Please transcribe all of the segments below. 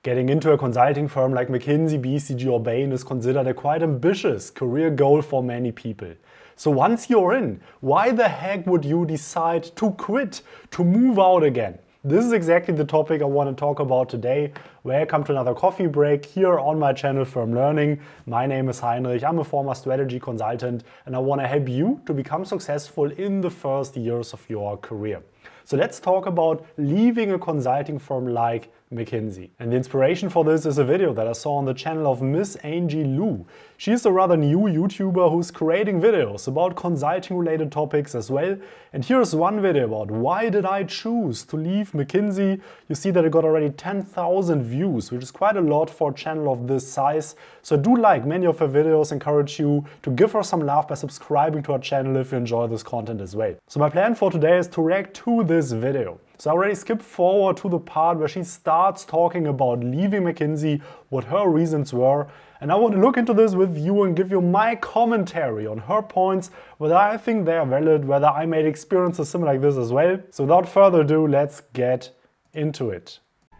Getting into a consulting firm like McKinsey, BCG or Bain is considered a quite ambitious career goal for many people. So once you're in, why the heck would you decide to quit, to move out again? This is exactly the topic I want to talk about today. Welcome to another coffee break here on my channel Firm Learning. My name is Heinrich, I'm a former strategy consultant and I want to help you to become successful in the first years of your career. So let's talk about leaving a consulting firm like McKinsey. And the inspiration for this is a video that I saw on the channel of MissAngieLu. She's a rather new YouTuber who's creating videos about consulting related topics as well. And here's one video about why did I choose to leave McKinsey. You see that it got already 10,000 views, which is quite a lot for a channel of this size. So I do like many of her videos, encourage you to give her some love by subscribing to her channel if you enjoy this content as well. So my plan for today is to react to this video. So I already skipped forward to the part where she starts talking about leaving McKinsey, what her reasons were. And I want to look into this with you and give you my commentary on her points, whether I think they are valid, whether I made experiences similar like this as well. So without further ado, let's get into it.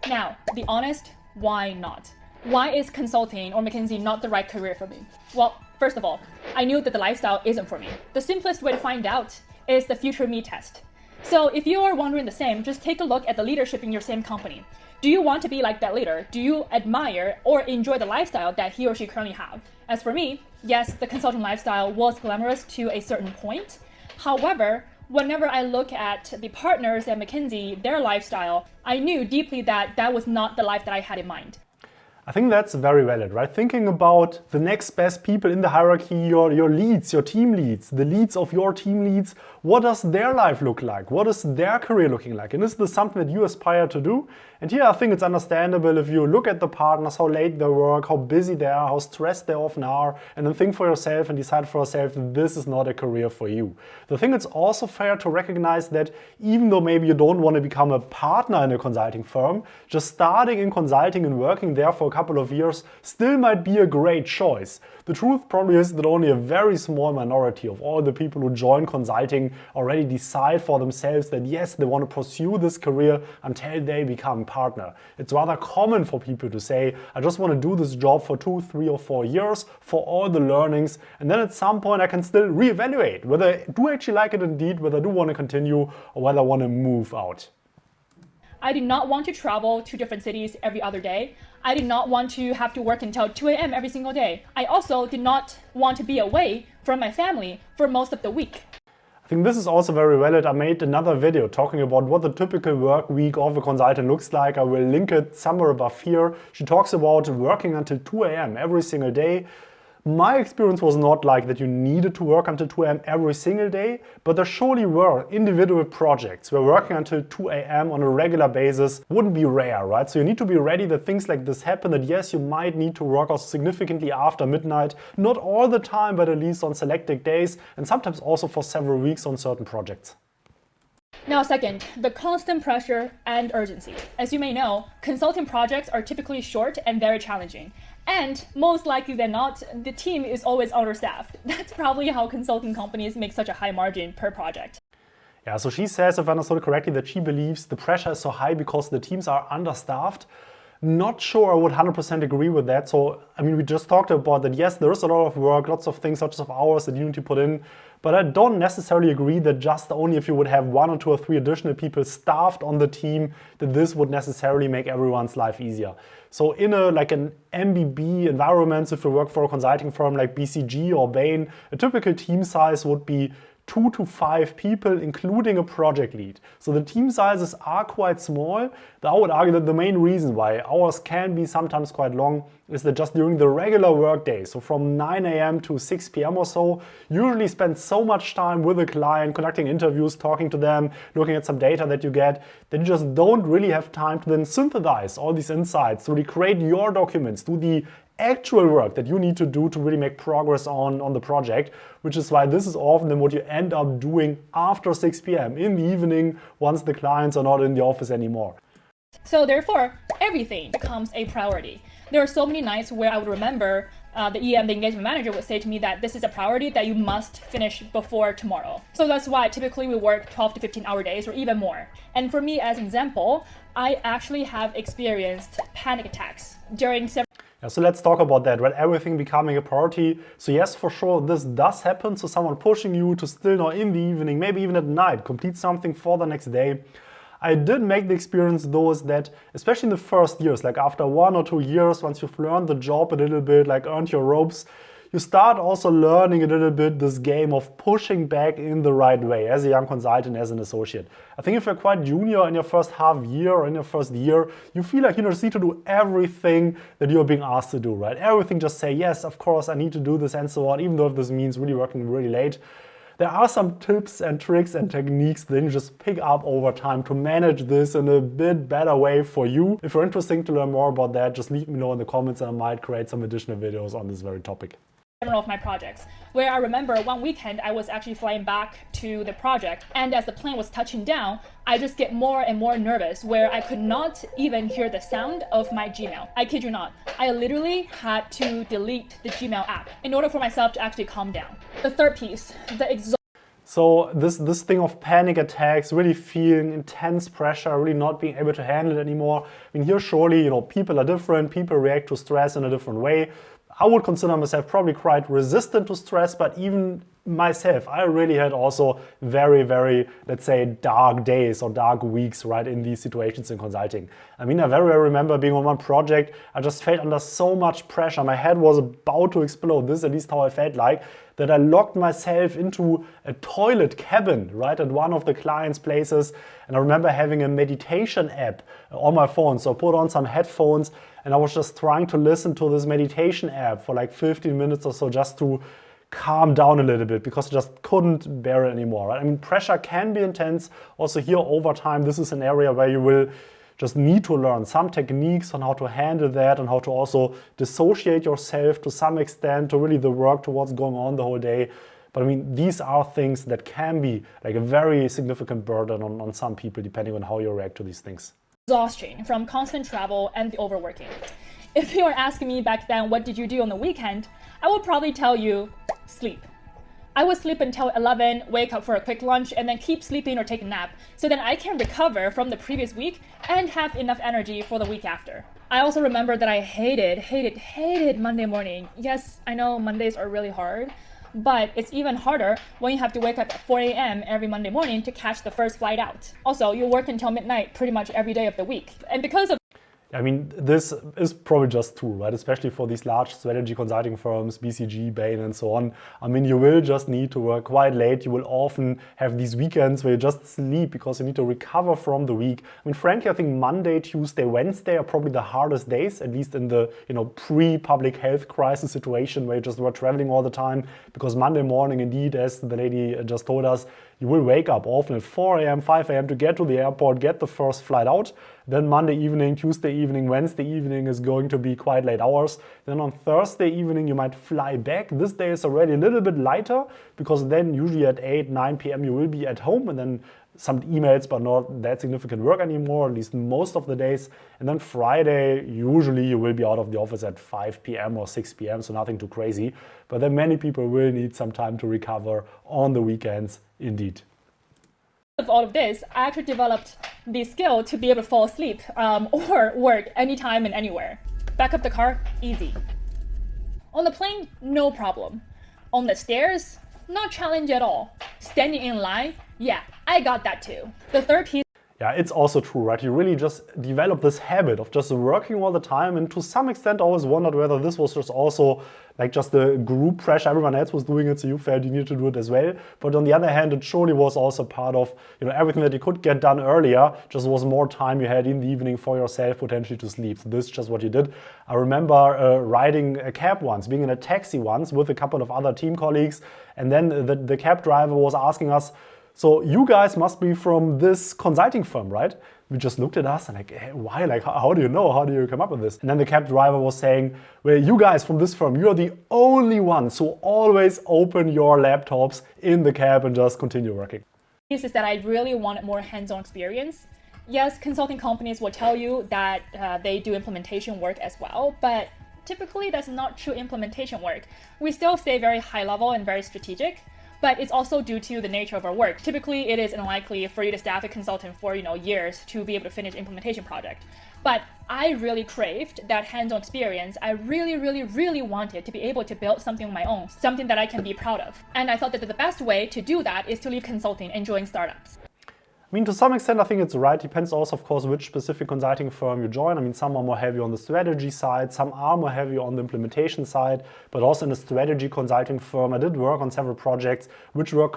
Now, be honest, why not? Why is consulting or McKinsey not the right career for me? Well, first of all, I knew that the lifestyle isn't for me. The simplest way to find out is the future me test. So if you are wondering the same, just take a look at the leadership in your same company. Do you want to be like that leader? Do you admire or enjoy the lifestyle that he or she currently have? As for me, yes, the consulting lifestyle was glamorous to a certain point. However, whenever I look at the partners at McKinsey, their lifestyle, I knew deeply that that was not the life that I had in mind. I think that's very valid, right? Thinking about the next best people in the hierarchy, your leads, your team leads, the leads of your team leads, what does their life look like? What is their career looking like? And is this something that you aspire to do? And here I think it's understandable if you look at the partners, how late they work, how busy they are, how stressed they often are, and then think for yourself and decide for yourself that this is not a career for you. I think it's also fair to recognize that even though maybe you don't want to become a partner in a consulting firm, just starting in consulting and working there for a couple of years still might be a great choice. The truth probably is that only a very small minority of all the people who join consulting already decide for themselves that yes, they want to pursue this career until they become partner. It's rather common for people to say, I just want to do this job for 2, 3 or 4 years for all the learnings, and then at some point I can still reevaluate whether I do actually like it indeed, whether I do want to continue or whether I want to move out. I did not want to travel to different cities every other day. I did not want to have to work until 2 a.m. every single day. I also did not want to be away from my family for most of the week. I think this is also very valid. I made another video talking about what the typical work week of a consultant looks like. I will link it somewhere above here. She talks about working until 2 a.m. every single day. My experience was not like that you needed to work until 2 a.m. every single day, but there surely were individual projects where working until 2 a.m. on a regular basis wouldn't be rare, right? So you need to be ready that things like this happen, that yes, you might need to work out significantly after midnight, not all the time, but at least on selected days, and sometimes also for several weeks on certain projects. Now second, the constant pressure and urgency. As you may know, consulting projects are typically short and very challenging. And most likely than not, the team is always understaffed. That's probably how consulting companies make such a high margin per project. Yeah, so she says, if I understood correctly, that she believes the pressure is so high because the teams are understaffed. Not sure I would 100% agree with that. So, I mean, we just talked about that, yes, there is a lot of work, lots of things, lots of hours that you need to put in. But I don't necessarily agree that just only if you would have 1 or 2 or 3 additional people staffed on the team, that this would necessarily make everyone's life easier. So in like an MBB environment, if you work for a consulting firm like BCG or Bain, a typical team size would be 2 to 5 people, including a project lead. So the team sizes are quite small. I would argue that the main reason why hours can be sometimes quite long is that just during the regular work day, so from 9 a.m. to 6 p.m. or so, you usually spend so much time with a client, conducting interviews, talking to them, looking at some data that you get, that you just don't really have time to then synthesize all these insights, to really create your documents, do the actual work that you need to do to really make progress on the project, which is why this is often then what you end up doing after 6 p.m. in the evening once the clients are not in the office anymore. So therefore, everything becomes a priority. There are so many nights where I would remember the EM, the engagement manager, would say to me that this is a priority that you must finish before tomorrow. So that's why typically we work 12 to 15 hour days or even more. And for me, as an example, I actually have experienced panic attacks during several. Yeah, so let's talk about that, right? Everything becoming a priority. So yes, for sure, this does happen. So someone pushing you to still now in the evening, maybe even at night, complete something for the next day. I did make the experience though is that, especially in the first years, like after 1 or 2 years, once you've learned the job a little bit, like earned your ropes, you start also learning a little bit this game of pushing back in the right way as a young consultant, as an associate. I think if you're quite junior in your first half year or in your first year, you feel like you just need to do everything that you're being asked to do, right? Everything, just say, yes, of course, I need to do this and so on, even though if this means really working really late. There are some tips and tricks and techniques that you just pick up over time to manage this in a bit better way for you. If you're interested to learn more about that, just leave me know in the comments and I might create some additional videos on this very topic. Several of my projects, where I remember one weekend I was actually flying back to the project, and as the plane was touching down, I just get more and more nervous where I could not even hear the sound of my Gmail. I kid you not, I literally had to delete the Gmail app in order for myself to actually calm down. The third piece, the So this thing of panic attacks, really feeling intense pressure, really not being able to handle it anymore. I mean, here surely, people are different, people react to stress in a different way. I would consider myself probably quite resistant to stress, but even myself, I really had also very, very, let's say, dark days or dark weeks, right, in these situations in consulting. I mean, I very well remember being on one project, I just felt under so much pressure. My head was about to explode. This is at least how I felt like, that I locked myself into a toilet cabin, right, at one of the client's places. And I remember having a meditation app on my phone. So I put on some headphones and I was just trying to listen to this meditation app for like 15 minutes or so just to calm down a little bit because I just couldn't bear it anymore. Right? I mean, pressure can be intense. Also here over time, this is an area where you will just need to learn some techniques on how to handle that and how to also dissociate yourself to some extent to really the work to what's going on the whole day. But I mean, these are things that can be like a very significant burden on some people depending on how you react to these things. Exhaustion from constant travel and the overworking. If you were asking me back then, what did you do on the weekend? I would probably tell you, sleep. I would sleep until 11, wake up for a quick lunch, and then keep sleeping or take a nap, so then I can recover from the previous week and have enough energy for the week after. I also remember that I hated Monday morning. Yes, I know Mondays are really hard, but it's even harder when you have to wake up at 4 a.m. every Monday morning to catch the first flight out. Also, you work until midnight pretty much every day of the week. And because of I mean, this is probably just true, right? Especially for these large strategy consulting firms, BCG, Bain, and so on. I mean, you will just need to work quite late. You will often have these weekends where you just sleep because you need to recover from the week. I mean, frankly, I think Monday, Tuesday, Wednesday are probably the hardest days, at least in the pre-public health crisis situation where you just were traveling all the time. Because Monday morning, indeed, as the lady just told us, you will wake up often at 4 a.m., 5 a.m. to get to the airport, get the first flight out. Then Monday evening, Tuesday evening, Wednesday evening is going to be quite late hours. Then on Thursday evening, you might fly back. This day is already a little bit lighter because then usually at 8, 9 p.m. you will be at home and then some emails, but not that significant work anymore, at least most of the days. And then Friday, usually you will be out of the office at 5 p.m. or 6 p.m., so nothing too crazy. But then many people will need some time to recover on the weekends, indeed. Of all of this, I actually developed the skill to be able to fall asleep or work anytime and anywhere. Back up the car, easy. On the plane, no problem. On the stairs, not challenge at all. Standing in line, yeah, I got that too. The third piece. Yeah, it's also true, right? You really just develop this habit of just working all the time, and to some extent I always wondered whether this was just also like just the group pressure. Everyone else was doing it, so you felt you needed to do it as well. But on the other hand, it surely was also part of everything that you could get done earlier, just was more time you had in the evening for yourself potentially to sleep. So this is just what you did. I remember riding a cab once, being in a taxi once with a couple of other team colleagues, and then the cab driver was asking us, so you guys must be from this consulting firm, right? We just looked at us and like, hey, why? Like, how do you know? How do you come up with this? And then the cab driver was saying, well, you guys from this firm, you're the only ones, so always open your laptops in the cab and just continue working. Is that I really wanted more hands-on experience. Yes, consulting companies will tell you that they do implementation work as well, but typically that's not true implementation work. We still stay very high level and very strategic, but it's also due to the nature of our work. Typically, it is unlikely for you to staff a consultant for years to be able to finish implementation project. But I really craved that hands-on experience. I really wanted to be able to build something of my own, something that I can be proud of. And I thought that the best way to do that is to leave consulting and join startups. I mean, to some extent, I think it's right. Depends also, of course, which specific consulting firm you join. I mean, some are more heavy on the strategy side, some are more heavy on the implementation side, but also in a strategy consulting firm, I did work on several projects which were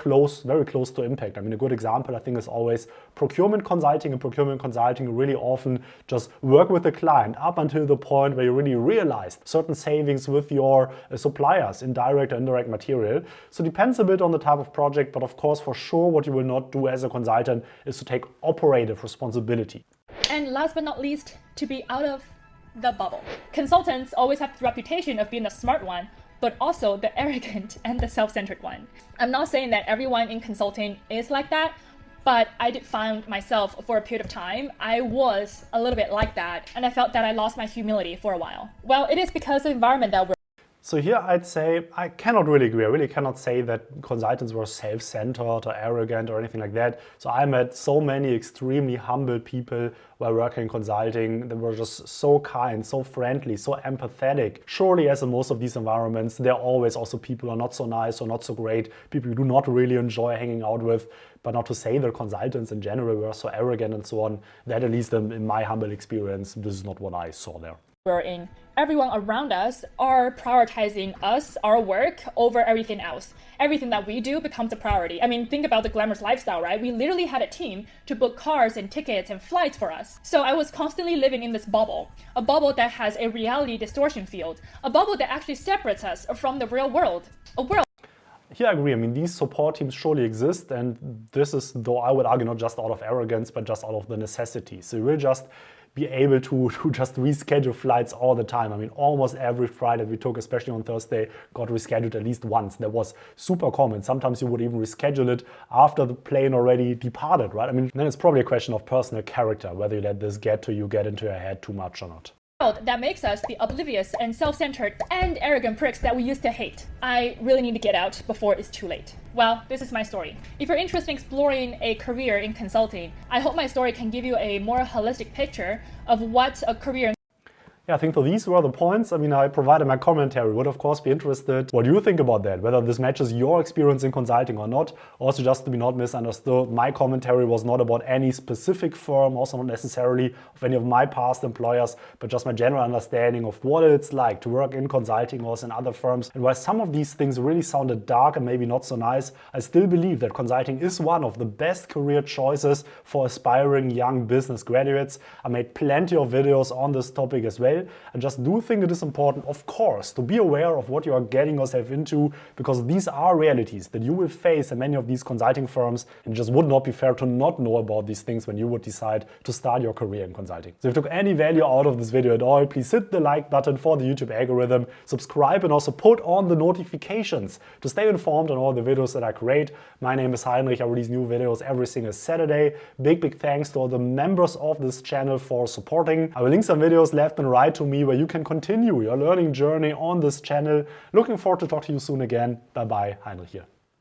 very close to impact. I mean, a good example, I think, is always procurement consulting. In procurement consulting, you really often just work with the client up until the point where you really realized certain savings with your suppliers in direct or indirect material. So it depends a bit on the type of project, but of course, for sure, what you will not do as a consultant is to take operative responsibility. And last but not least, to be out of the bubble. Consultants always have the reputation of being the smart one, but also the arrogant and the self-centered one. I'm not saying that everyone in consulting is like that, but I did find myself for a period of time, I was a little bit like that, and I felt that I lost my humility for a while. Well, it is because of the environment that we're So here I'd say I cannot really agree. I really cannot say that consultants were self-centered or arrogant or anything like that. So I met so many extremely humble people while working in consulting that were just so kind, so friendly, so empathetic. Surely, as in most of these environments, there are always also people who are not so nice or not so great, people you do not really enjoy hanging out with. But not to say that consultants in general were so arrogant and so on. That, at least in my humble experience, this is not what I saw there. We're in. Everyone around us are prioritizing us, our work, over everything else. Everything that we do becomes a priority. I mean, think about the glamorous lifestyle, right? We literally had a team to book cars and tickets and flights for us. So I was constantly living in this bubble, a bubble that has a reality distortion field, a bubble that actually separates us from the real world, a world. Here I agree. I mean, these support teams surely exist, and this is, though I would argue, not just out of arrogance, but just out of the necessity. So you will just be able to just reschedule flights all the time. I mean, almost every flight that we took, especially on Thursday, got rescheduled at least once. That was super common. Sometimes you would even reschedule it after the plane already departed, right? I mean, then it's probably a question of personal character, whether you let this get into your head too much or not. That makes us the oblivious and self-centered and arrogant pricks that we used to hate. I really need to get out before it's too late. Well, this is my story. If you're interested in exploring a career in consulting, I hope my story can give you a more holistic picture of what a career. Yeah, I think so these were the points. I mean, I provided my commentary. Would of course be interested what you think about that, whether this matches your experience in consulting or not. Also, just to be not misunderstood, my commentary was not about any specific firm, also not necessarily of any of my past employers, but just my general understanding of what it's like to work in consulting or in other firms. And while some of these things really sounded dark and maybe not so nice, I still believe that consulting is one of the best career choices for aspiring young business graduates. I made plenty of videos on this topic as well. I just do think it is important, of course, to be aware of what you are getting yourself into, because these are realities that you will face in many of these consulting firms, and it just would not be fair to not know about these things when you would decide to start your career in consulting. So if you took any value out of this video at all, please hit the like button for the YouTube algorithm, subscribe, and also put on the notifications to stay informed on all the videos that I create. My name is Heinrich. I release new videos every single Saturday. Big thanks to all the members of this channel for supporting. I will link some videos left and right to me where you can continue your learning journey on this channel. Looking forward to talk to you soon again. Bye bye, Heinrich here.